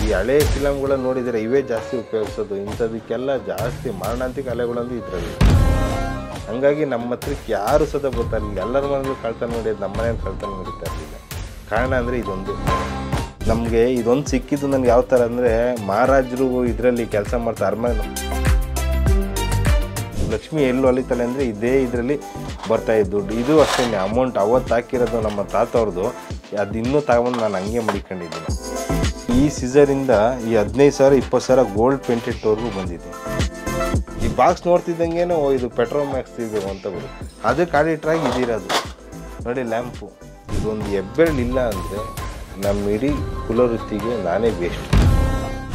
ಈ ಹಳೆ ಫಿಲಮ್ಗಳನ್ನ ನೋಡಿದರೆ ಇವೇ ಜಾಸ್ತಿ ಉಪಯೋಗಿಸೋದು. ಇಂಥದಕ್ಕೆಲ್ಲ ಜಾಸ್ತಿ ಮಾರಣಾಂತಿಕ ಅಲೆಗಳಂದು ಇದರಲ್ಲಿ. ಹಂಗಾಗಿ ನಮ್ಮ ಹತ್ರಕ್ಕೆ ಯಾರು ಸದಾ ಬರ್ತಾರಿಲ್ಲ. ಎಲ್ಲರ ಮನೇಲಿ ಕಳ್ತನ ನೋಡಿದ್ದು, ನಮ್ಮ ಮನೇಲಿ ಕಳ್ತನ ನಡೀತಾ ಇರಲಿಲ್ಲ. ಕಾರಣ ಅಂದರೆ ಇದೊಂದು. ನಮಗೆ ಇದೊಂದು ಸಿಕ್ಕಿದ್ದು ನನಗೆ ಯಾವ ಥರ ಅಂದರೆ, ಮಹಾರಾಜರು ಇದರಲ್ಲಿ ಕೆಲಸ ಮಾಡ್ತಾರೆ. ಅರಮನೆ ಲಕ್ಷ್ಮಿ ಎಲ್ಲಿ ಹೊಲಿತಾಳೆ ಅಂದರೆ ಇದೇ ಇದರಲ್ಲಿ ಬರ್ತಾಯಿದ್ದು ದುಡ್ಡು. ಇದು ಅಷ್ಟೇ ಅಮೌಂಟ್ ಅವತ್ತು ಹಾಕಿರೋದು ನಮ್ಮ ತಾತ ಅವ್ರದ್ದು. ಅದು ಇನ್ನೂ ತಗೊಂಡು ನಾನು ಹಂಗೆ ಮಡಿಕೊಂಡಿದ್ದೀನಿ. ಈ ಸೀಸರಿಂದ ಈ 15,000 20,000 ಗೋಲ್ಡ್ ಪೇಂಟೆಡ್ವರೆಗೂ ಬಂದಿದೆ. ಈ ಬಾಕ್ಸ್ ನೋಡ್ತಿದ್ದಂಗೆ ಇದು ಪೆಟ್ರೋಲ್ ಮ್ಯಾಕ್ಸ್ ಇದು ಅಂತ ಬರುತ್ತೆ. ಅದಕ್ಕೆ ಆಡಿಟ್ರಾಗಿ ಇದಿರೋದು ನೋಡಿ ಲ್ಯಾಂಪು. ಇದೊಂದು ಹೆಬ್ಬೆರಳಿಲ್ಲ ಅಂದರೆ ನಮ್ಮ ಇಡೀ ಕುಲವೃತ್ತಿಗೆ ನಾನೇ ಬೇಸ್ಟ್.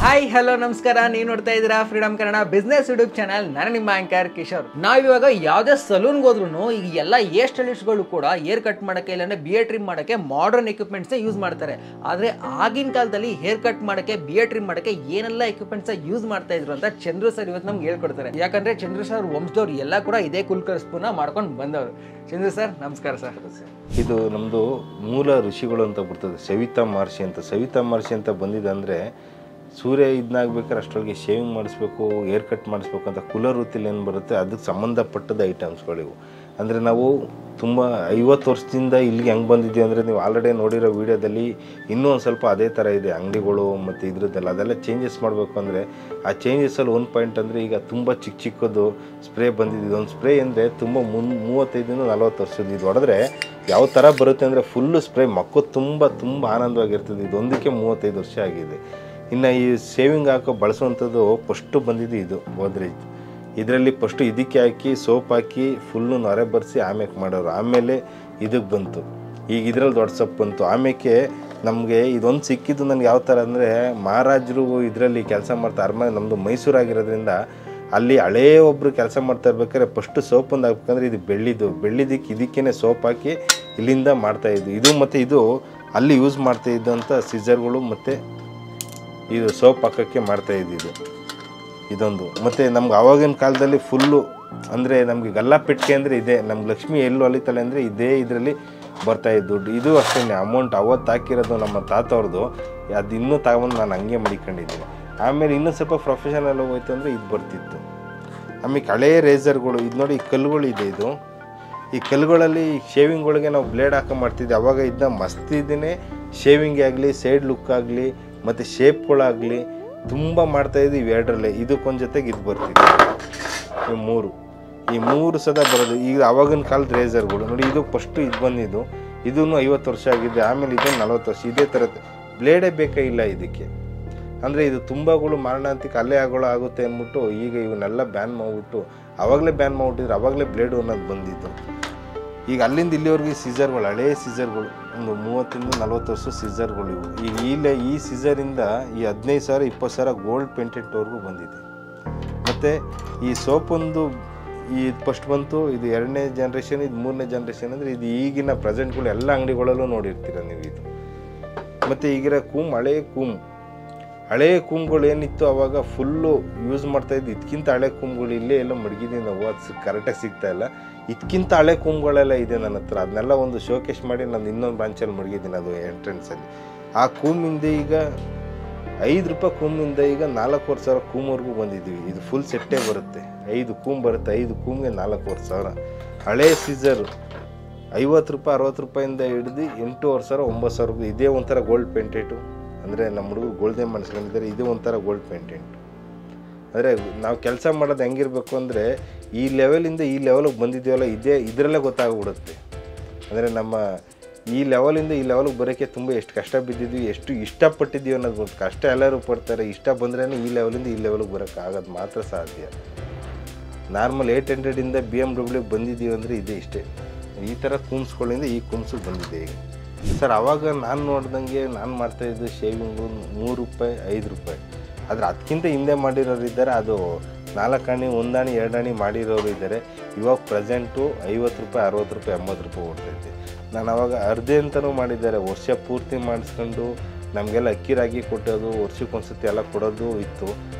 ಹಾಯ್ ಹಲೋ ನಮಸ್ಕಾರ, ನೀವು ನೋಡ್ತಾ ಇದ್ದೀರಾ freedom Kannada business YouTube channel. ನಾನು ನಿಮ್ಮ ಆಂಕರ್ ಕಿಶೋರ್. ನಾವಿವಾಗ ಯಾವುದೇ ಸಲೂನ್ಗೆ ಹೋದ್ರೂ ಈಗ ಎಲ್ಲ ಹೇರ್ ಸ್ಟೈಲಿಸ್ಟ್ಗಳು ಕೂಡ ಹೇರ್ ಕಟ್ ಮಾಡೋಕ್ಕೆ ಇಲ್ಲಾಂದ್ರೆ ಬಿಯರ್ ಟ್ರಿಮ್ ಮಾಡೋಕ್ಕೆ ಮಾಡರ್ನ್ ಎಕ್ವಿಪ್ಮೆಂಟ್ಸ್ನ ಯೂಸ್ ಮಾಡ್ತಾರೆ. ಆದರೆ ಆಗಿನ ಕಾಲದಲ್ಲಿ ಹೇರ್ ಕಟ್ ಮಾಡೋಕ್ಕೆ ಬಿಯರ್ ಟ್ರಿಮ್ ಮಾಡೋಕ್ಕೆ ಏನೆಲ್ಲ ಎಕ್ವಿಪ್ಮೆಂಟ್ಸ್ ಯೂಸ್ ಮಾಡ್ತಾ ಇದ್ರು ಅಂತ ಚಂದ್ರು ಸರ್ ಇವತ್ತು ನಮ್ಗೆ ಹೇಳ್ಕೊಡ್ತಾರೆ. ಯಾಕಂದ್ರೆ ಚಂದ್ರು ಸರ್ ವಂಶದವ್ರು ಎಲ್ಲ ಕೂಡ ಇದೇ ಕುಲ್ಕರ್ಸ್ಪೂರ್ಣ ಮಾಡ್ಕೊಂಡು ಬಂದವರು. ಚಂದ್ರು ಸರ್ ನಮಸ್ಕಾರ ಸರ್. ಇದು ನಮ್ಮದು ಮೂಲ ಋಷಿಗಳು ಅಂತ ಬರ್ತದೆ, ಸವಿತಾ ಮಹರ್ಷಿ ಅಂತ. ಸವಿತಾ ಮಹರ್ಷಿ ಅಂತ ಬಂದಿದೆ ಅಂದರೆ ಸೂರ್ಯ ಇದನ್ನಾಗಬೇಕಾದ್ರೆ ಅಷ್ಟರೊಳಗೆ ಶೇವಿಂಗ್ ಮಾಡಿಸ್ಬೇಕು, ಹೇರ್ ಕಟ್ ಮಾಡಿಸ್ಬೇಕು ಅಂತ ಕುಲವೃತ್ತಿಲಿ ಏನು ಬರುತ್ತೆ ಅದಕ್ಕೆ ಸಂಬಂಧಪಟ್ಟದ ಐಟಮ್ಸ್ಗಳಿವು. ಅಂದರೆ ನಾವು ತುಂಬ 50 ವರ್ಷದಿಂದ ಇಲ್ಲಿಗೆ ಹೆಂಗೆ ಬಂದಿದ್ದೀವಿ ಅಂದರೆ, ನೀವು ಆಲ್ರೆಡಿ ನೋಡಿರೋ ವೀಡಿಯೋದಲ್ಲಿ ಇನ್ನೂ ಒಂದು ಸ್ವಲ್ಪ ಅದೇ ಥರ ಇದೆ ಅಂಗಡಿಗಳು ಮತ್ತು ಇದ್ರದ್ದೆಲ್ಲ. ಅದೆಲ್ಲ ಚೇಂಜಸ್ ಮಾಡಬೇಕು ಅಂದರೆ ಆ ಚೇಂಜಸಲ್ಲಿ ಒಂದು ಪಾಯಿಂಟ್ ಅಂದರೆ ಈಗ ತುಂಬ ಚಿಕ್ಕದು ಸ್ಪ್ರೇ ಬಂದಿದ್ದು. ಒಂದು ಸ್ಪ್ರೇ ಅಂದರೆ ತುಂಬ 35-40 ವರ್ಷದ. ಇದು ಹೊಡೆದ್ರೆ ಯಾವ ಥರ ಬರುತ್ತೆ ಅಂದರೆ ಫುಲ್ಲು ಸ್ಪ್ರೇ ಮಕ್ಕಳು ತುಂಬ ಆನಂದವಾಗಿರ್ತದೆ. ಇದೊಂದಕ್ಕೆ 35 ವರ್ಷ ಆಗಿದೆ. ಇನ್ನು ಈ ಶೇವಿಂಗ್ ಹಾಕೋ ಬಳಸುವಂಥದ್ದು ಫಸ್ಟು ಬಂದಿದ್ದು ಇದು ಗೋದ್ರೇಜ್. ಇದರಲ್ಲಿ ಫಸ್ಟು ಇದಕ್ಕೆ ಹಾಕಿ ಸೋಪ್ ಹಾಕಿ ಫುಲ್ಲು ನೊರೆ ಬರೆಸಿ ಆಮೇಲೆ ಮಾಡೋರು. ಆಮೇಲೆ ಇದಕ್ಕೆ ಬಂತು, ಈಗ ಇದರಲ್ಲಿ ದೊಡ್ಡ ಸೊಪ್ಪು ಬಂತು. ಆಮೇಲೆ ನಮಗೆ ಇದೊಂದು ಸಿಕ್ಕಿದ್ದು ನನಗೆ ಯಾವ ಥರ ಅಂದರೆ, ಮಹಾರಾಜರು ಇದರಲ್ಲಿ ಕೆಲಸ ಮಾಡ್ತಾರೆ. ಅರಮನೆ ನಮ್ಮದು ಮೈಸೂರಾಗಿರೋದ್ರಿಂದ ಅಲ್ಲಿ ಹಳೇ ಒಬ್ಬರು ಕೆಲಸ ಮಾಡ್ತಾ ಇರ್ಬೇಕಾದ್ರೆ ಫಸ್ಟು ಸೋಪೊಂದು ಹಾಕ್ಬೇಕಂದ್ರೆ ಇದು ಬೆಳ್ಳಿದ್ದಕ್ಕೆ ಇದಕ್ಕೇ ಸೋಪ್ ಹಾಕಿ ಇಲ್ಲಿಂದ ಮಾಡ್ತಾಯಿದ್ದು. ಇದು ಮತ್ತು ಇದು ಅಲ್ಲಿ ಯೂಸ್ ಮಾಡ್ತಾಯಿದ್ದಂಥ ಸಿಸರ್ಗಳು ಮತ್ತು ಇದು ಸೋಪ್ ಹಾಕೋಕ್ಕೆ ಮಾಡ್ತಾಯಿದ್ದು ಇದೊಂದು. ಮತ್ತು ನಮ್ಗೆ ಆವಾಗಿನ ಕಾಲದಲ್ಲಿ ಫುಲ್ಲು ಅಂದರೆ ನಮಗೆ ಗಲ್ಲಾಪೆಟ್ಟಿಗೆ ಅಂದರೆ ಇದೆ. ನಮ್ಮ ಲಕ್ಷ್ಮಿ ಎಲ್ಲಿ ಹೊಲಿತಾಳೆ ಅಂದರೆ ಇದೇ ಇದರಲ್ಲಿ ಬರ್ತಾಯಿದ್ದು ದುಡ್ಡು. ಇದು ಅಷ್ಟೇ ಅಮೌಂಟ್ ಅವತ್ತು ಹಾಕಿರೋದು ನಮ್ಮ ತಾತ ಅವ್ರದ್ದು. ಅದು ಇನ್ನೂ ತಗೊಂಡು ನಾನು ಹಂಗೆ ಮಡಿಕೊಂಡಿದ್ದೀನಿ. ಆಮೇಲೆ ಇನ್ನೂ ಸ್ವಲ್ಪ ಪ್ರೊಫೆಷನಲ್ ಹೋಯ್ತು ಅಂದರೆ ಇದು ಬರ್ತಿತ್ತು. ಆಮೇಲೆ ಹಳೆಯ ರೇಸರ್ಗಳು ಇದು ನೋಡಿ, ಈ ಕಲ್ಲುಗಳಿದೆ. ಇದು ಈ ಕಲ್ಲುಗಳಲ್ಲಿ ಶೇವಿಂಗ್ಗಳಿಗೆ ನಾವು ಬ್ಲೇಡ್ ಹಾಕೋ ಮಾಡ್ತಿದ್ದೆ. ಅವಾಗ ಇದನ್ನ ಮಸ್ತಿದ್ದೇನೆ ಶೇವಿಂಗ್ ಆಗಲಿ, ಸೈಡ್ ಲುಕ್ ಆಗಲಿ ಮತ್ತು ಶೇಪ್ಗಳಾಗಲಿ ತುಂಬ ಮಾಡ್ತಾಯಿದ್ದು ಇವೆರಡರಲ್ಲೇ. ಇದಕ್ಕೊಂದು ಜೊತೆಗೆ ಇದು ಬರ್ತಿತ್ತು. ಈ ಮೂರು ಸದಾ ಬರೋದು. ಈಗ ಆವಾಗಿನ ಕಾಲದ ರೇಸರ್ಗಳು ನೋಡಿ, ಇದು ಫಸ್ಟು ಇದು ಬಂದಿದ್ದು. ಇದೂ 50 ವರ್ಷ ಆಗಿದೆ. ಆಮೇಲೆ ಇದು 40 ವರ್ಷ. ಇದೇ ಥರದ್ದು ಬ್ಲೇಡೇ ಬೇಕೇ ಇಲ್ಲ ಇದಕ್ಕೆ. ಅಂದರೆ ಇದು ತುಂಬಗಳು ಮಾರಣಾಂತಿಕ ಅಲೆಗಳು ಆಗುತ್ತೆ ಅಂದ್ಬಿಟ್ಟು ಈಗ ಇವನ್ನೆಲ್ಲ ಬ್ಯಾನ್ ಮಾಡಿಬಿಟ್ಟು, ಆವಾಗಲೇ ಬ್ಯಾನ್ ಮಾಡಿಬಿಟ್ಟಿದ್ರು. ಆವಾಗಲೇ ಬ್ಲೇಡು ಅನ್ನೋದು ಬಂದಿದ್ದು. ಈಗ ಅಲ್ಲಿಂದ ಇಲ್ಲಿವರೆಗೂ ಸೀಸರ್ಗಳು, ಹಳೇ ಸೀಸರ್ಗಳು, ಒಂದು 30-40 ವರ್ಷ ಸೀಸರ್ಗಳು ಇವು. ಈಗ ಈ ಸೀಸರಿಂದ ಈ 15,000 20,000 ಗೋಲ್ಡ್ ಪೇಂಟೆಡ್ವರೆಗೂ ಬಂದಿದೆ. ಮತ್ತು ಈ ಸೋಪೊಂದು ಈ ಫಸ್ಟ್ ಬಂತು, ಇದು 2ನೇ ಜನ್ರೇಷನ್, ಇದು 3ನೇ ಜನ್ರೇಷನ್. ಅಂದರೆ ಇದು ಈಗಿನ ಪ್ರೆಸೆಂಟ್ಗಳು ಎಲ್ಲ ಅಂಗಡಿಗಳಲ್ಲೂ ನೋಡಿರ್ತೀರ ನೀವು ಇದು. ಮತ್ತು ಈಗಿರೋ ಹಳೆಯ ಕೂಮ್ಗಳು ಏನಿತ್ತು ಅವಾಗ ಫುಲ್ಲು ಯೂಸ್ ಮಾಡ್ತಾಯಿದ್ದು. ಇದಕ್ಕಿಂತ ಹಳೆ ಕೂಮ್ಗಳು ಇಲ್ಲೇ ಎಲ್ಲ ಮಡಗಿದ್ದೀನಿ ನಾವು, ಅದು ಕರೆಕ್ಟಾಗಿ ಸಿಗ್ತಾಯಿಲ್ಲ. ಇದಕ್ಕಿಂತ ಹಳೆ ಕೂಮ್ಗಳೆಲ್ಲ ಇದೆ ನನ್ನ ಹತ್ರ. ಅದನ್ನೆಲ್ಲ ಒಂದು ಶೋಕೇಸ್ ಮಾಡಿ ನಾನು ಇನ್ನೊಂದು ಬ್ರಾಂಚಲ್ಲಿ ಮಡಗಿದ್ದೀನಿ, ಅದು ಎಂಟ್ರೆನ್ಸಲ್ಲಿ. ಆ ಕೂಮಿಂದ ಈಗ ₹5 ಕೂಮಿಂದ ಈಗ 4,500 ಕೂಮ್ವರೆಗೂ ಬಂದಿದ್ದೀವಿ. ಇದು ಫುಲ್ ಸೆಟ್ಟೇ ಬರುತ್ತೆ. 5 ಕೂಮ್ ಬರುತ್ತೆ. 5 ಕೂಮ್ಗೆ 4,500. ಹಳೆ ಸೀಸರು ₹50 ₹60 ಹಿಡಿದು 8,500 9,000. ಇದೇ ಒಂಥರ ಗೋಲ್ಡ್ ಪೇಂಟೆಡು. ಅಂದರೆ ನಮ್ಮ ಹುಡುಗರು ಗೋಲ್ಡೇ ಮಾಡಿಸ್ಕೊಂಡಿದ್ದಾರೆ. ಇದು ಒಂಥರ ಗೋಲ್ಡ್ ಪೇಂಟೆಂಟ್. ಅಂದರೆ ನಾವು ಕೆಲಸ ಮಾಡೋದು ಹೆಂಗಿರಬೇಕು ಅಂದರೆ, ಈ ಲೆವೆಲಿಂದ ಈ ಲೆವೆಲಿಗೆ ಬಂದಿದ್ದೀವಲ್ಲ, ಇದರಲ್ಲೇ ಗೊತ್ತಾಗ್ಬಿಡುತ್ತೆ. ಅಂದರೆ ನಮ್ಮ ಈ ಲೆವೆಲಿಂದ ಈ ಲೆವೆಲಿಗೆ ಬರೋಕ್ಕೆ ತುಂಬ ಎಷ್ಟು ಕಷ್ಟ ಬಿದ್ದಿದ್ವಿ, ಎಷ್ಟು ಇಷ್ಟಪಟ್ಟಿದ್ದೀವಿ ಅನ್ನೋದು ಗೊತ್ತು. ಕಷ್ಟ ಎಲ್ಲರೂ ಪಡ್ತಾರೆ. ಇಷ್ಟ ಬಂದ್ರೇ ಈ ಲೆವೆಲಿಂದ ಈ ಲೆವೆಲಿಗೆ ಬರೋಕ್ಕಾಗೋದು ಮಾತ್ರ ಸಾಧ್ಯ. ನಾರ್ಮಲ್ 800ಇಂದ BMW ಬಂದಿದ್ದೀವಿ ಅಂದರೆ ಇದೇ ಇಷ್ಟೇ. ಈ ಥರ ಕೂಮ್ಸ್ಗಳಿಂದ ಈ ಕೂಮ್ಸಿಗೆ ಬಂದಿದೆ ಈಗ. ಸರ್ ಆವಾಗ ನಾನು ನೋಡ್ದಂಗೆ ನಾನು ಮಾಡ್ತಾಯಿದ್ದು ಶೇವಿಂಗು ₹3 ₹5. ಆದರೆ ಅದಕ್ಕಿಂತ ಹಿಂದೆ ಮಾಡಿರೋರು ಇದ್ದಾರೆ. ಅದು 4 ಆಣಿ 1 ಆಣಿ 2 ಆಣಿ ಮಾಡಿರೋರು ಇದ್ದಾರೆ. ಇವಾಗ ಪ್ರೆಸೆಂಟು ₹50 ₹60 ₹80 ಓಡ್ತೈತೆ. ನಾನು ಅವಾಗ ಅರ್ಧೆ ಅಂತಲೂ ಮಾಡಿದ್ದಾರೆ. ವರ್ಷ ಪೂರ್ತಿ ಮಾಡಿಸ್ಕೊಂಡು ನಮಗೆಲ್ಲ ಅಕ್ಕಿ ರಾಗಿ ಕೊಟ್ಟೋದು, ವರ್ಷಕ್ಕೊಂದ್ಸತಿ ಎಲ್ಲ ಕೊಡೋದು ಇತ್ತು.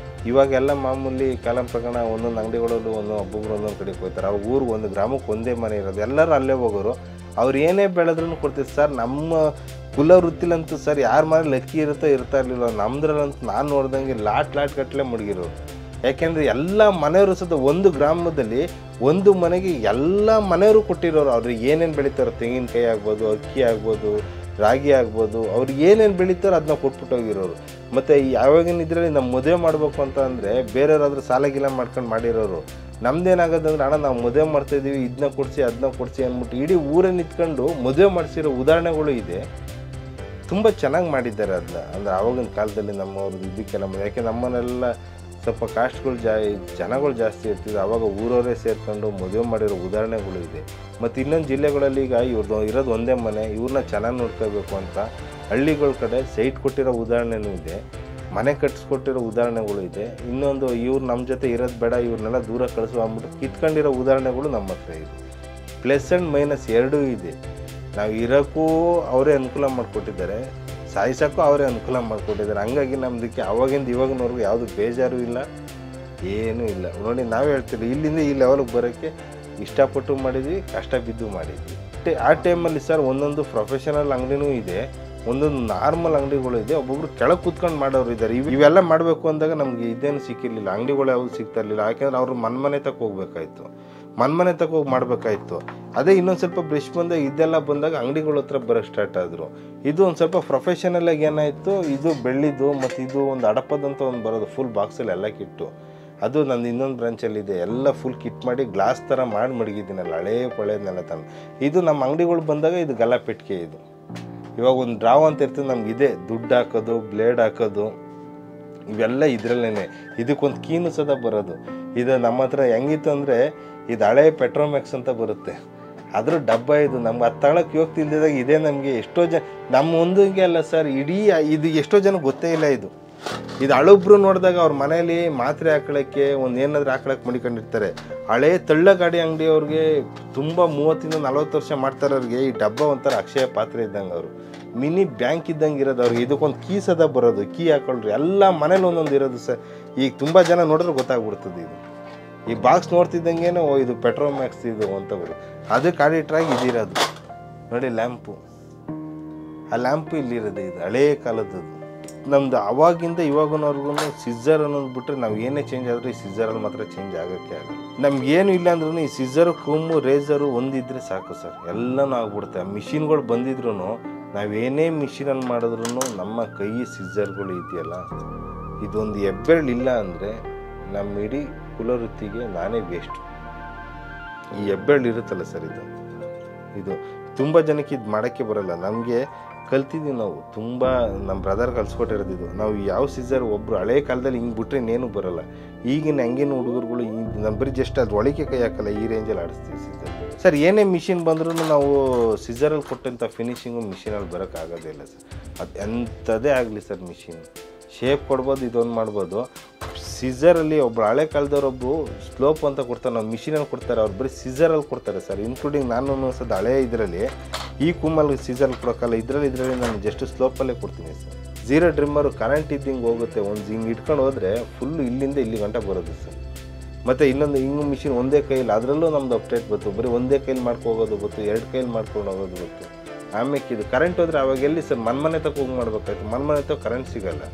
ಇವಾಗೆಲ್ಲ ಮಾಮೂಲಿ ಕಾಲಂ ಪ್ರಕರಣ ಒಂದೊಂದು ಅಂಗಡಿಗಳಲ್ಲೂ ಒಬ್ಬೊಬ್ರು ಒಂದೊಂದು ಕಡೆಗೆ ಹೋಗ್ತಾರೆ. ಆ ಊರಿಗೆ 1 ಗ್ರಾಮಕ್ಕೆ ಒಂದೇ ಮನೆ ಇರೋದು. ಎಲ್ಲರೂ ಅಲ್ಲೇ ಹೋಗೋರು. ಅವ್ರು ಏನೇ ಬೆಳೆದ್ರೂ ಕೊಡ್ತೀವಿ ಸರ್. ನಮ್ಮ ಕುಲ ವೃತ್ತಿಲಂತೂ ಸರ್ ಯಾರ ಮನೇಲಿ ಅಕ್ಕಿ ಇರುತ್ತೋ ಇರ್ತಾ ಇರಲಿಲ್ಲ. ನಮ್ದ್ರಲ್ಲಂತೂ ನಾನು ನೋಡ್ದಂಗೆ ಲಾಟ್ ಗಟ್ಟಲೆ ಮಡಗಿರೋರು. ಯಾಕೆಂದರೆ ಎಲ್ಲ ಮನೆಯವರು ಸದ ಒಂದು ಗ್ರಾಮದಲ್ಲಿ ಒಂದು ಮನೆಗೆ ಎಲ್ಲ ಮನೆಯವರು ಕೊಟ್ಟಿರೋರು. ಅವ್ರಿಗೆ ಏನೇನು ಬೆಳೀತಾರೋ, ತೆಂಗಿನಕಾಯಿ ಆಗ್ಬೋದು, ಅಕ್ಕಿ ಆಗ್ಬೋದು, ರಾಗಿ ಆಗ್ಬೋದು, ಅವ್ರಿಗೆ ಏನೇನು ಬೆಳೀತಾರೋ ಅದನ್ನ ಕೊಟ್ಬಿಟ್ಟು ಹೋಗಿರೋರು. ಮತ್ತು ಯಾವಾಗಿನ ಇದರಲ್ಲಿ ನಮ್ಮ ಮದುವೆ ಮಾಡಬೇಕು ಅಂತ ಅಂದರೆ ಬೇರೆಯವರಾದ್ರೂ ಸಾಲ ಗೀಲ ಮಾಡ್ಕೊಂಡು ಮಾಡಿರೋರು. ನಮ್ದೇನಾಗೋದಂದ್ರೆ ಅಣ್ಣ ನಾವು ಮದುವೆ ಮಾಡ್ತಾಯಿದ್ದೀವಿ, ಇದನ್ನ ಕೊಡಿಸಿ ಅದನ್ನ ಕೊಡಿಸಿ ಅಂದ್ಬಿಟ್ಟು ಇಡೀ ಊರೇ ನಿಂತ್ಕೊಂಡು ಮದುವೆ ಮಾಡಿಸಿರೋ ಉದಾಹರಣೆಗಳು ಇದೆ. ತುಂಬ ಚೆನ್ನಾಗಿ ಮಾಡಿದ್ದಾರೆ ಅದನ್ನ. ಅಂದರೆ ಆವಾಗಿನ ಕಾಲದಲ್ಲಿ ನಮ್ಮವ್ರದ್ದು ಇದಕ್ಕೆಲ್ಲ ಯಾಕೆ ನಮ್ಮನೆಲ್ಲ ಸ್ವಲ್ಪ ಕಾಸ್ಟ್ಗಳು ಜನಗಳು ಜಾಸ್ತಿ ಇರ್ತಿದ್ರು. ಆವಾಗ ಊರವರೇ ಸೇರ್ಕೊಂಡು ಮದುವೆ ಮಾಡಿರೋ ಉದಾಹರಣೆಗಳು ಇದೆ. ಮತ್ತು ಇನ್ನೊಂದು ಜಿಲ್ಲೆಗಳಲ್ಲಿ ಈಗ ಇವ್ರದ್ದು ಇರೋದು ಒಂದೇ ಮನೆ, ಇವ್ರನ್ನ ಚೆನ್ನಾಗಿ ನೋಡ್ಕೋಬೇಕು ಅಂತ ಹಳ್ಳಿಗಳ ಕಡೆ ಸೈಟ್ ಕೊಟ್ಟಿರೋ ಉದಾಹರಣೆನೂ ಇದೆ, ಮನೆ ಕಟ್ಟಿಸ್ಕೊಟ್ಟಿರೋ ಉದಾಹರಣೆಗಳು ಇದೆ. ಇನ್ನೊಂದು ಇವ್ರು ನಮ್ಮ ಜೊತೆ ಇರೋದು ಬೇಡ, ಇವ್ರನ್ನೆಲ್ಲ ದೂರ ಕಳಿಸುವ ಅಂದ್ಬಿಟ್ಟು ಕಿತ್ಕೊಂಡಿರೋ ಉದಾಹರಣೆಗಳು ನಮ್ಮ ಹತ್ರ ಇದೆ. ಪ್ಲಸ್ ಆ್ಯಂಡ್ ಮೈನಸ್ ಎರಡೂ ಇದೆ. ನಾವು ಇರೋಕ್ಕೂ ಅವರೇ ಅನುಕೂಲ ಮಾಡಿಕೊಟ್ಟಿದ್ದಾರೆ, ಸಾಯಿಸೋಕ್ಕೂ ಅವರೇ ಅನುಕೂಲ ಮಾಡಿಕೊಟ್ಟಿದ್ದಾರೆ. ಹಂಗಾಗಿ ನಮ್ಮದಕ್ಕೆ ಅವಾಗಿಂದ ಇವಾಗಿನವರೆಗೂ ಯಾವುದು ಬೇಜಾರು ಇಲ್ಲ, ಏನೂ ಇಲ್ಲ. ನೋಡಿ ನಾವೇ ಹೇಳ್ತೀವಿ ಇಲ್ಲಿಂದ ಈ ಲೆವೆಲ್ಗೆ ಬರೋಕ್ಕೆ ಇಷ್ಟಪಟ್ಟು ಮಾಡಿದ್ವಿ, ಕಷ್ಟ ಬಿದ್ದು ಮಾಡಿದ್ವಿ. ಆ ಟೈಮಲ್ಲಿ ಸರ್ ಒಂದೊಂದು ಪ್ರೊಫೆಷನಲ್ ಅಂಗಡಿನೂ ಇದೆ, ಒಂದೊಂದು ನಾರ್ಮಲ್ ಅಂಗಡಿಗಳು ಇದೆ, ಒಬ್ಬೊಬ್ರು ಕೆಳಗೆ ಕೂತ್ಕೊಂಡು ಮಾಡೋರು ಇದ್ದಾರೆ. ಇವೆಲ್ಲ ಮಾಡಬೇಕು ಅಂದಾಗ ನಮಗೆ ಇದೇನು ಸಿಕ್ಕಿರಲಿಲ್ಲ, ಅಂಗಡಿಗಳು ಯಾವುದು ಸಿಗ್ತಾ ಇರಲಿಲ್ಲ. ಯಾಕೆಂದ್ರೆ ಅವರು ಮನೆ ತಕ್ಕ ಹೋಗ್ಬೇಕಾಯ್ತು, ಮನೆ ತಕ್ಕ ಹೋಗಿ ಮಾಡಬೇಕಾಯ್ತು. ಅದೇ ಇನ್ನೊಂದು ಸ್ವಲ್ಪ ಬ್ರಷ್ ಬಂದಾಗ ಇದೆಲ್ಲ ಬಂದಾಗ ಅಂಗಡಿಗಳ ಹತ್ರ ಬರೋಕ್ಕೆ ಸ್ಟಾರ್ಟ್ ಆದರು. ಇದು ಒಂದು ಸ್ವಲ್ಪ ಪ್ರೊಫೆಷನಲಾಗಿ ಏನಾಯಿತು, ಇದು ಬೆಳ್ಳಿದು ಮತ್ತು ಇದು ಒಂದು ಅಡಪದಂತ ಒಂದು ಬರೋದು ಫುಲ್ ಬಾಕ್ಸಲ್ಲಿ ಎಲ್ಲ ಕಿಟ್ಟು. ಅದು ನಂದು ಇನ್ನೊಂದು ಬ್ರಾಂಚಲ್ಲಿದೆ, ಎಲ್ಲ ಫುಲ್ ಕಿಟ್ ಮಾಡಿ ಗ್ಲಾಸ್ ಥರ ಮಾಡಿ ಮಡಗಿದ್ದೀನಲ್ಲ, ಹಳೇ ಪಳೆಯದನ್ನೆಲ್ಲ ತಂದು. ಇದು ನಮ್ಮ ಅಂಗಡಿಗಳು ಬಂದಾಗ ಇದು ಗಲಾಪೆಟ್ಟಿಗೆ. ಇದು ಇವಾಗ ಒಂದು ಡ್ರಾವ್ ಅಂತ ಇರ್ತದೆ ನಮಗಿದೆ, ದುಡ್ಡು ಹಾಕೋದು, ಬ್ಲೇಡ್ ಹಾಕೋದು, ಇವೆಲ್ಲ ಇದರಲ್ಲೇ. ಇದಕ್ಕೊಂದು ಕೀನು ಸದ ಬರೋದು. ಇದು ನಮ್ಮ ಹತ್ರ ಹೆಂಗಿತ್ತು ಅಂದರೆ ಇದು ಹಳೆ ಪೆಟ್ರೋಮ್ಯಾಕ್ಸ್ ಅಂತ ಬರುತ್ತೆ, ಅದ್ರ ಡಬ್ಬ. ಇದು ನಮ್ಗೆ ಅದು ತಗೊಳಕ್ಕೆ ಹೋಗಿ ತಿಳ್ದಿದಾಗ ಇದೇ ನಮಗೆ ಎಷ್ಟೋ ಜನ ನಮ್ಮ ಒಂದಿಗೆ ಅಲ್ಲ ಸರ್, ಇಡೀ ಇದು ಎಷ್ಟೋ ಜನ ಗೊತ್ತೇ ಇಲ್ಲ. ಇದು ಹಳೊಬ್ರು ನೋಡಿದಾಗ ಅವ್ರ ಮನೇಲಿ ಮಾತ್ರೆ ಹಾಕೊಳ್ಳೋಕ್ಕೆ ಒಂದು ಏನಾದರೂ ಹಾಕೊಳಕ್ಕೆ ಮಡಿಕೊಂಡಿರ್ತಾರೆ. ಹಳೆ ತಳ್ಳ ಗಾಡಿ ಅಂಗಡಿಯವ್ರಿಗೆ ತುಂಬ 30-40 ವರ್ಷ ಮಾಡ್ತಾರವ್ರಿಗೆ ಈ ಡಬ್ಬ ಒಂಥರ ಅಕ್ಷಯ ಪಾತ್ರೆ ಇದ್ದಂಗೆ, ಅವರು ಮಿನಿ ಬ್ಯಾಂಕ್ ಇದ್ದಂಗೆ ಇರೋದು. ಅವ್ರಿಗೆ ಇದಕ್ಕೊಂದು ಕೀ ಸದ ಬರೋದು, ಕೀ ಹಾಕೊಳ್ರಿ, ಎಲ್ಲ ಮನೇಲಿ ಒಂದೊಂದು ಇರೋದು ಸರ್. ಈಗ ತುಂಬ ಜನ ನೋಡಿದ್ರೆ ಗೊತ್ತಾಗ್ಬಿಡ್ತದೆ. ಇದು ಈ ಬಾಕ್ಸ್ ನೋಡ್ತಿದ್ದಂಗೆ ಇದು ಪೆಟ್ರೋಮ್ಯಾಕ್ಸ್ ಇದು ಅಂತ ಬರೋದು. ಅದಕ್ಕೆ ಆಡಿಟ್ರಾಗಿ ಇದಿರೋದು ನೋಡಿ ಲ್ಯಾಂಪು, ಆ ಲ್ಯಾಂಪು ಇಲ್ಲಿರೋದು. ಇದು ಹಳೇ ಕಾಲದ್ದು. ನಮ್ದು ಅವಾಗಿಂದ ಇವಾಗಿನವ್ರಿಗೂ ಸಿzzರ್ ಅನ್ನೋದು ಬಿಟ್ಟರೆ ನಾವು ಏನೇ ಚೇಂಜ್ ಆದರೂ ಈ ಸಿzzರಲ್ಲಿ ಮಾತ್ರ ಚೇಂಜ್ ಆಗೋಕ್ಕೆ ಆಗಲ್ಲ. ನಮ್ಗೇನು ಇಲ್ಲ ಅಂದ್ರೂ ಈ ಸಿzzರು, ಕೂಮು, ರೇಸರು ಒಂದಿದ್ರೆ ಸಾಕು ಸರ್, ಎಲ್ಲನೂ ಆಗ್ಬಿಡುತ್ತೆ. ಮಿಷಿನ್ಗಳು ಬಂದಿದ್ರು ನಾವೇನೇ ಮಿಷಿನಲ್ಲಿ ಮಾಡಿದ್ರು ನಮ್ಮ ಕೈ ಸಿzzರ್ಗಳು ಇದೆಯಲ್ಲ, ಇದೊಂದು ಹೆಬ್ಬೆರಳಿಲ್ಲ ಅಂದರೆ ನಮ್ಮ ಇಡೀ ಕುಲವೃತ್ತಿಗೆ ನಾನೇ ವೇಸ್ಟ್. ಈ ಹೆಬ್ಬೆರಳು ಇರುತ್ತಲ್ಲ ಸರ್, ಇದು ತುಂಬ ಜನಕ್ಕೆ ಇದು ಮಾಡೋಕ್ಕೆ ಬರೋಲ್ಲ. ನಮಗೆ ಕಲ್ತಿದ್ದೀವಿ ನಾವು, ತುಂಬ ನಮ್ಮ ಬ್ರದರ್ ಕಲ್ಸ್ಕೊಟ್ಟಿರೋದು. ನಾವು ಯಾವ ಸಿzzರ್ ಒಬ್ಬರು ಹಳೆ ಕಾಲದಲ್ಲಿ ಹಿಂಗೆ ಬಿಟ್ಟರೆ ಇನ್ನೇನು ಬರೋಲ್ಲ. ಈಗಿನ ಹಂಗಿನ ಹುಡುಗರುಗಳು ನಮ್ಮ ಬರೀ ಜಸ್ಟ್ ಅದು ಒಳಗೆ ಕೈ ಹಾಕಲ್ಲ, ಈ ರೇಂಜಲ್ಲಿ ಆಡಿಸ್ತೀವಿ ಸಿzzರ್. ಸರ್ ಏನೇ ಮಿಷಿನ್ ಬಂದ್ರೂ ನಾವು ಸಿzzರಲ್ಲಿ ಕೊಟ್ಟಂಥ ಫಿನಿಷಿಂಗು ಮಿಷಿನಲ್ಲಿ ಬರೋಕ್ಕಾಗೋದೇ ಇಲ್ಲ ಸರ್. ಅದು ಎಂಥದೇ ಆಗಲಿ ಸರ್, ಮಿಷಿನ್ ಶೇಪ್ ಕೊಡ್ಬೋದು, ಇದೊಂದು ಮಾಡ್ಬೋದು. ಸಿzzರಲ್ಲಿ ಒಬ್ಬರು ಹಳೆ ಕಾಲದವ್ರೊಬ್ಬರು ಸ್ಲೋಪ್ ಅಂತ ಕೊಡ್ತಾರೆ, ನಾವು ಮಿಷಿನಲ್ಲಿ ಕೊಡ್ತಾರೆ, ಅವ್ರು ಬರೀ ಸಿzzರಲ್ಲಿ ಕೊಡ್ತಾರೆ ಸರ್. ಇನ್ಕ್ಲೂಡಿಂಗ್ ನಾನು ಸದ ಹಳೆ ಇದರಲ್ಲಿ ಈ ಕೂಮಲ್ಲಿ ಸಿzzರಲ್ಲಿ ಕೊಡೋಕ್ಕಲ್ಲ, ಇದರಲ್ಲಿ ನಾನು ಜಸ್ಟ್ ಸ್ಲೋಪಲ್ಲೇ ಕೊಡ್ತೀನಿ ಸರ್. ಝೀರೋ ಡ್ರಿಮ್ಮರು ಕರೆಂಟ್ ಇದ್ದಂಗೆ ಹೋಗುತ್ತೆ, ಒಂದು ಹಿಂಗೆ ಇಟ್ಕೊಂಡು ಹೋದರೆ ಫುಲ್ಲು ಇಲ್ಲಿಂದ ಇಲ್ಲಿ ಗಂಟೆ ಬರೋದು ಸರ್. ಮತ್ತು ಇನ್ನೊಂದು ಹಿಂಗೆ ಮಿಷಿನ್ ಒಂದೇ ಕೈಲಿ, ಅದರಲ್ಲೂ ನಮ್ದು ಅಪ್ಡೇಟ್ ಬಂತು. ಬರೀ ಒಂದೇ ಕೈಲಿ ಮಾಡ್ಕೋಗೋದು ಗೊತ್ತು, 2 ಕೈಲಿ ಮಾಡ್ಕೊಂಡು ಹೋಗೋದು ಗೊತ್ತು. ಆಮೇಲೆ ಇದು ಕರೆಂಟ್ ಹೋದರೆ ಅವಾಗ ಎಲ್ಲಿ ಸರ್ ಮನೆ ತಕ್ಕ ಹೋಗಿ ಮಾಡ್ಬೇಕಾಯ್ತು, ಮನೆ ತಕ್ಕ ಕರೆಂಟ್ ಸಿಗೋಲ್ಲ.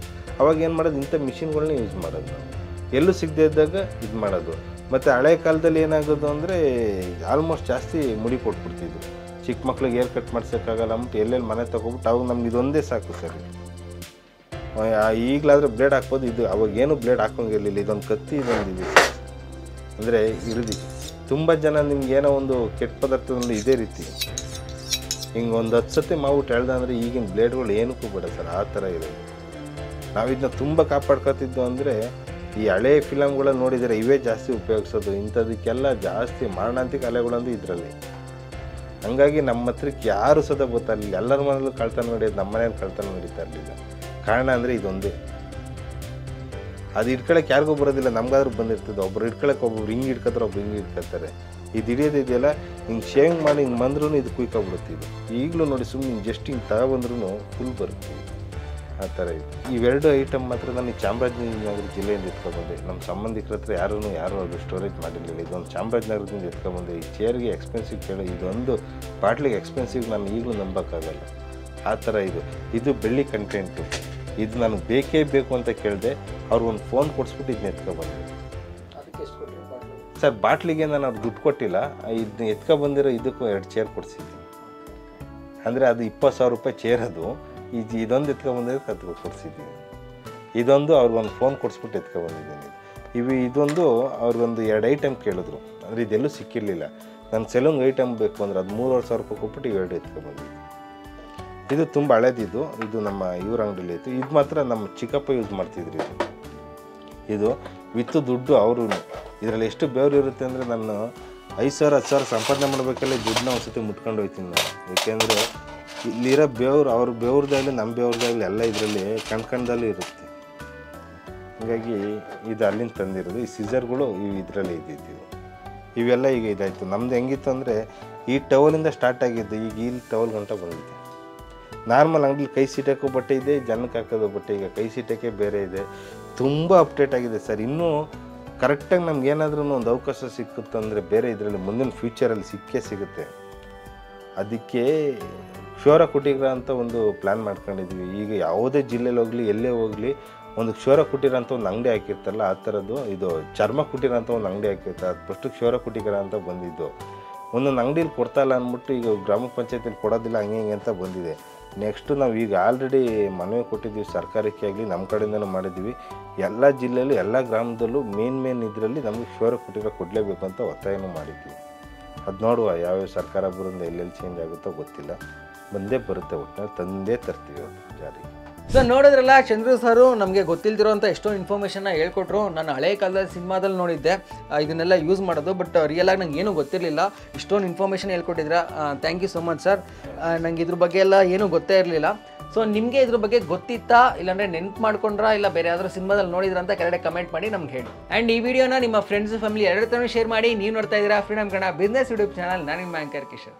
ಅವಾಗ ಏನು ಮಾಡೋದು, ಇಂಥ ಮಿಷಿನ್ಗಳನ್ನ ಯೂಸ್ ಮಾಡೋದು ನಾವು, ಎಲ್ಲೂ ಸಿಗದೇ ಇದ್ದಾಗ ಇದು ಮಾಡೋದು. ಮತ್ತು ಹಳೆ ಕಾಲದಲ್ಲಿ ಏನಾಗೋದು ಅಂದರೆ ಆಲ್ಮೋಸ್ಟ್ ಜಾಸ್ತಿ ಮುಡಿ ಕೊಟ್ಬಿಡ್ತಿದ್ರು. ಚಿಕ್ಕ ಮಕ್ಳಿಗೆ ಏರ್ ಕಟ್ ಮಾಡ್ಸೋಕ್ಕಾಗಲ್ಲ ಅಂದ್ಬಿಟ್ಟು ಎಲ್ಲೆಲ್ಲಿ ಮನೆ ತಗೊಬಿಟ್ಟು ಅವಾಗ ನಮ್ಗೆ ಇದೊಂದೇ ಸಾಕು ಸರ್. ಈಗಲಾದರೆ ಬ್ಲೇಡ್ ಹಾಕ್ಬೋದು, ಇದು ಅವಾಗ ಏನು ಬ್ಲೇಡ್ ಹಾಕೋಂಗಿರಲಿಲ್ಲ. ಇದೊಂದು ಕತ್ತಿ, ಇದೊಂದು ಇದೆ ಅಂದರೆ ಇರುದಿ. ತುಂಬ ಜನ ನಿಮ್ಗೆ ಏನೋ ಒಂದು ಕೆಟ್ಟ ಪದಾರ್ಥದಲ್ಲಿ ಇದೇ ರೀತಿ ಹಿಂಗೆ ಒಂದು 10 ಸತಿ ಮಾಡ್ಬಿಟ್ಟು ಹೇಳ್ದೆ ಅಂದರೆ ಈಗಿನ ಬ್ಲೇಡ್ಗಳು ಏನಕ್ಕೂ ಬೇಡ ಸರ್, ಆ ಥರ ಇರೋದು. ನಾವಿದನ್ನ ತುಂಬ ಕಾಪಾಡ್ಕೊತಿದ್ದು ಅಂದರೆ ಈ ಹಳೆ ಫಿಲಮ್ಗಳನ್ನ ನೋಡಿದರೆ ಇವೇ ಜಾಸ್ತಿ ಉಪಯೋಗಿಸೋದು. ಇಂಥದಕ್ಕೆಲ್ಲ ಜಾಸ್ತಿ ಮಾರಣಾಂತಿಕ ಅಲೆಗಳಂದು ಇದರಲ್ಲಿ. ಹಂಗಾಗಿ ನಮ್ಮ ಹತ್ರಕ್ಕೆ ಯಾರು ಸದ ಗೊತ್ತಾಗಲಿಲ್ಲ. ಎಲ್ಲರ ಮನೇಲೂ ಕಳ್ತನ ನಡೆಯೋದು, ನಮ್ಮ ಮನೇಲಿ ಕಳ್ತನ ನಡೀತಾ ಇರಲಿಲ್ಲ. ಕಾರಣ ಅಂದರೆ ಇದೊಂದೇ. ಅದು ಇಟ್ಕೊಳಕ್ಕೆ ಯಾರಿಗೂ ಬರೋದಿಲ್ಲ, ನಮ್ಗಾದ್ರೂ ಬಂದಿರ್ತದೆ. ಒಬ್ರು ಇಟ್ಕೊಳಕ್ಕೆ ಒಬ್ಬರು ಹಿಂಗೆ ಇಟ್ಕೊತಾರೆ, ಒಬ್ರು ಹಿಂಗೆ ಇಟ್ಕೊತಾರೆ. ಇದು ಹಿಡಿಯೋದಿದೆಯಲ್ಲ, ಹಿಂಗೆ ಶೇವಿಂಗ್ ಮಾಡಿ ಹಿಂಗೆ ಬಂದ್ರೂ ಇದು ಕುಯ್ಕೊಬಿಡುತ್ತೆ. ಇದು ಈಗಲೂ ನೋಡಿ ಸುಮ್ಮನೆ ಜಸ್ಟ್ ಹಿಂಗೆ ತಗೊಬಂದ್ರೂ ಫುಲ್ ಬರುತ್ತೆ, ಆ ಥರ ಇದೆ. ಇವೆರಡು ಐಟಮ್ ಮಾತ್ರ ನಾನು ಚಾಮರಾಜನಗರ ಜಿಲ್ಲೆಯಿಂದ ಎತ್ಕೊಬಂದೆ. ನಮ್ಮ ಸಂಬಂಧಿಕರ ಹತ್ರ ಯಾರು ಅದು ಸ್ಟೋರೇಜ್ ಮಾಡಿರಲಿಲ್ಲ. ಇದೊಂದು ಚಾಮರಾಜನಗರದಿಂದ ಎತ್ಕೊಬಂದೆ. ಈ ಚೇರ್ಗೆ ಎಕ್ಸ್ಪೆನ್ಸಿವ್ ಕೇಳಿ, ಇದೊಂದು ಬಾಟ್ಲಿಗೆ ಎಕ್ಸ್ಪೆನ್ಸಿವ್ ನಾನು ಈಗಲೂ ನಂಬೋಕ್ಕಾಗಲ್ಲ. ಆ ಥರ ಇದು ಬೆಳ್ಳಿ ಕಂಟೆಂಟು. ಇದು ನನಗೆ ಬೇಕೇ ಬೇಕು ಅಂತ ಕೇಳಿದೆ, ಅವ್ರಿಗೊಂದು ಫೋನ್ ಕೊಡಿಸ್ಬಿಟ್ಟು ಇದನ್ನ ಎತ್ಕೊಬಂದೆ. ಸರ್ ಬಾಟ್ಲಿಗೆ ನಾನು ಅವ್ರು ದುಡ್ಡು ಕೊಟ್ಟಿಲ್ಲ, ಇದನ್ನ ಎತ್ಕೊಬಂದಿರೋ ಇದಕ್ಕೂ 2 ಚೇರ್ ಕೊಡಿಸಿದ್ದೀನಿ. ಅಂದರೆ ಅದು 20,000 ರೂಪಾಯಿ ಚೇರ್, ಅದು ಇದೊಂದು ಎತ್ಕೊಬಂದಿದ್ದಕ್ಕೆ ಅದು ಕೊಡಿಸಿದ್ದೀನಿ. ಇದೊಂದು ಅವ್ರಿಗೊಂದು ಫೋನ್ ಕೊಡಿಸ್ಬಿಟ್ಟು ಎತ್ಕೊಬಂದಿದ್ದೀನಿ. ಇದೊಂದು ಅವ್ರಿಗೊಂದು 2 ಐಟಮ್ ಕೇಳಿದ್ರು, ಅಂದರೆ ಇದೆಲ್ಲೂ ಸಿಕ್ಕಿರಲಿಲ್ಲ. ನನ್ನ ಸೆಲೂನ್ಗೆ ಐಟಮ್ ಬೇಕು ಅಂದ್ರೆ ಅದು 3,500 ರೂಪಾಯಿ ಕೊಟ್ಬಿಟ್ಟು 2 ಎತ್ಕೊಬಂದಿದ್ದು. ಇದು ತುಂಬ ಹಳೇದಿದ್ದು, ಇದು ನಮ್ಮ ಇವ್ರ ಅಂಗಡಿಲಿ ಇತ್ತು. ಇದು ಮಾತ್ರ ನಮ್ಮ ಚಿಕ್ಕಪ್ಪ ಯೂಸ್ ಮಾಡ್ತಿದ್ರು. ಇದು ವಿತ್ತು ದುಡ್ಡು ಅವರು. ಇದರಲ್ಲಿ ಎಷ್ಟು ಬೆವರು ಇರುತ್ತೆ ಅಂದರೆ ನಾನು 5,000 10,000 ಸಂಪಾದನೆ ಮಾಡಬೇಕಲ್ಲ ದುಡ್ಡನ್ನ ಒಂದ್ಸತಿ ಮುಟ್ಕೊಂಡು ಹೋಗ್ತೀನಿ ನಾನು. ಏಕೆಂದರೆ ಇಲ್ಲಿರೋ ಬೆವರು, ಅವ್ರ ಬೆವ್ರದಾಗಲಿ ನಮ್ಮ ಬೆವ್ರದಾಗಲಿ ಎಲ್ಲ ಇದರಲ್ಲಿ ಕಣ್ಕಂಡಲ್ಲಿ ಇರುತ್ತೆ. ಹೀಗಾಗಿ ಇದು ಅಲ್ಲಿಂದ ತಂದಿರೋದು. ಈ ಸಿಸರ್ಗಳು ಇದರಲ್ಲೇ ಇದ್ದಿದ್ದು. ಇವೆಲ್ಲ ಈಗ ಇದಾಯಿತು. ನಮ್ಮದು ಹೆಂಗಿತ್ತು ಅಂದರೆ ಈ ಟವಲಿಂದ ಸ್ಟಾರ್ಟ್ ಆಗಿದ್ದು, ಈಗ ಇಲ್ಲಿ ಟವಲ್ ಗಂಟ ಬಂದಿದೆ. ನಾರ್ಮಲ್ ಅಂಗಡಿಲಿ ಕೈ ಸೀಟಕ್ಕೂ ಬಟ್ಟೆ ಇದೆ, ಜನಕ್ಕೆ ಹಾಕೋದು ಬಟ್ಟೆ. ಈಗ ಕೈ ಸೀಟಕ್ಕೆ ಬೇರೆ ಇದೆ. ತುಂಬ ಅಪ್ಡೇಟ್ ಆಗಿದೆ ಸರ್. ಇನ್ನೂ ಕರೆಕ್ಟಾಗಿ ನಮ್ಗೆ ಏನಾದ್ರೂ ಒಂದು ಅವಕಾಶ ಸಿಕ್ಕುತ್ತಂದರೆ ಬೇರೆ ಇದರಲ್ಲಿ ಮುಂದಿನ ಫ್ಯೂಚರಲ್ಲಿ ಸಿಕ್ಕೇ ಸಿಗುತ್ತೆ. ಅದಕ್ಕೆ ಕ್ಷೌರ ಕುಟೀರ ಅಂತ ಒಂದು ಪ್ಲ್ಯಾನ್ ಮಾಡ್ಕೊಂಡಿದ್ವಿ. ಈಗ ಯಾವುದೇ ಜಿಲ್ಲೆಯಲ್ಲಿ ಹೋಗಲಿ, ಎಲ್ಲೇ ಹೋಗಲಿ, ಒಂದು ಕ್ಷೌರ ಕುಟೀರ ಅಂತ ಒಂದು ಅಂಗಡಿ ಹಾಕಿರ್ತಾರಲ್ಲ, ಆ ಥರದ್ದು ಇದು ಚರ್ಮ ಕುಟೀರ ಅಂತ ಒಂದು ಅಂಗಡಿ ಹಾಕಿರ್ತಾರೆ. ಅದು ಫಸ್ಟು ಕ್ಷೌರ ಕುಟೀರ ಅಂತ ಬಂದಿದ್ದು. ಒಂದೊಂದು ಅಂಗಡೀಲಿ ಕೊಡ್ತಾಯಿಲ್ಲ ಅಂದ್ಬಿಟ್ಟು ಈಗ ಗ್ರಾಮ ಪಂಚಾಯತಿಲಿ ಕೊಡೋದಿಲ್ಲ ಹಂಗೆ ಹಿಂಗೆ ಅಂತ ಬಂದಿದೆ. ನೆಕ್ಸ್ಟು ನಾವು ಈಗ ಆಲ್ರೆಡಿ ಮನವಿ ಕೊಟ್ಟಿದ್ದೀವಿ ಸರ್ಕಾರಕ್ಕೆ ಆಗಲಿ, ನಮ್ಮ ಕಡೆಯಿಂದನೂ ಮಾಡಿದ್ದೀವಿ. ಎಲ್ಲ ಜಿಲ್ಲೆಯಲ್ಲೂ ಎಲ್ಲ ಗ್ರಾಮದಲ್ಲೂ ಮೇನ್ ಇದರಲ್ಲಿ ನಮಗೆ ಕ್ಷೌರ ಕುಟೀರ ಕೊಡಲೇಬೇಕು ಅಂತ ಒತ್ತಾಯನೂ ಮಾಡಿದ್ವಿ. ಅದು ನೋಡುವ ಯಾವ್ಯಾವ ಸರ್ಕಾರ ಬರೋದ್ರಿಂದ ಎಲ್ಲೆಲ್ಲಿ ಚೇಂಜ್ ಆಗುತ್ತೋ ಗೊತ್ತಿಲ್ಲ, ಬಂದೇ ಬರುತ್ತೆ. ಒಟ್ಟಿನಲ್ಲಿ ತಂದೇ ತರ್ತೀವಿ ಅದು ಜಾರಿಗೆ. ಸೊ ನೋಡಿದ್ರಲ್ಲ, ಚಂದ್ರು ಸರು ನಮಗೆ ಗೊತ್ತಿಲ್ದಿರೋಂಥ ಎಷ್ಟೋ ಇನ್ಫಾರ್ಮೇಷನ್ನ ಹೇಳ್ಕೊಟ್ರು. ನಾನು ಹಳೆ ಕಾಲದಲ್ಲಿ ಸಿನಿಮಾದಲ್ಲಿ ನೋಡಿದ್ದೆ ಇದನ್ನೆಲ್ಲ ಯೂಸ್ ಮಾಡೋದು, ಬಟ್ ರಿಯಲಾಗಿ ನಂಗೆ ಏನೂ ಗೊತ್ತಿರಲಿಲ್ಲ. ಇಷ್ಟೊಂದು ಇನ್ಫಾರ್ಮೇಷನ್ ಹೇಳ್ಕೊಟ್ಟಿದ್ದೀರಾ, thank you so much sir. ನಂಗೆ ಇದ್ರ ಬಗ್ಗೆ ಎಲ್ಲ ಏನೂ ಗೊತ್ತೇ ಇರಲಿಲ್ಲ. ಸೊ ನಿಮಗೆ ಇದ್ರ ಬಗ್ಗೆ ಗೊತ್ತಿತ್ತಾ, ಇಲ್ಲಾಂದರೆ ನೆನ್ಪು ಮಾಡ್ಕೊಂಡ್ರಾ, ಇಲ್ಲ ಬೇರೆ ಯಾವ್ದಾದ್ರು ಸಿನಿಮಾದಲ್ಲಿ ನೋಡಿದ್ರಾ ಅಂತ ಕೆಳಗಡೆ ಕಮೆಂಟ್ ಮಾಡಿ ನಮ್ಗೆ ಹೇಳಿ. ಆ್ಯಂಡ್ ಈ ವಿಡಿಯೋನ ನಿಮ್ಮ ಫ್ರೆಂಡ್ಸ್ ಫ್ಯಾಮಿಲಿ 2 ಶೇರ್ ಮಾಡಿ. ನೀವು ನೋಡ್ತಾ ಇದ್ದೀರಾ freedom Kannada business YouTube channel. ನಾನು ನಿಮ್ಮ ಆಂಕರ್ ಕಿಶೋರ್.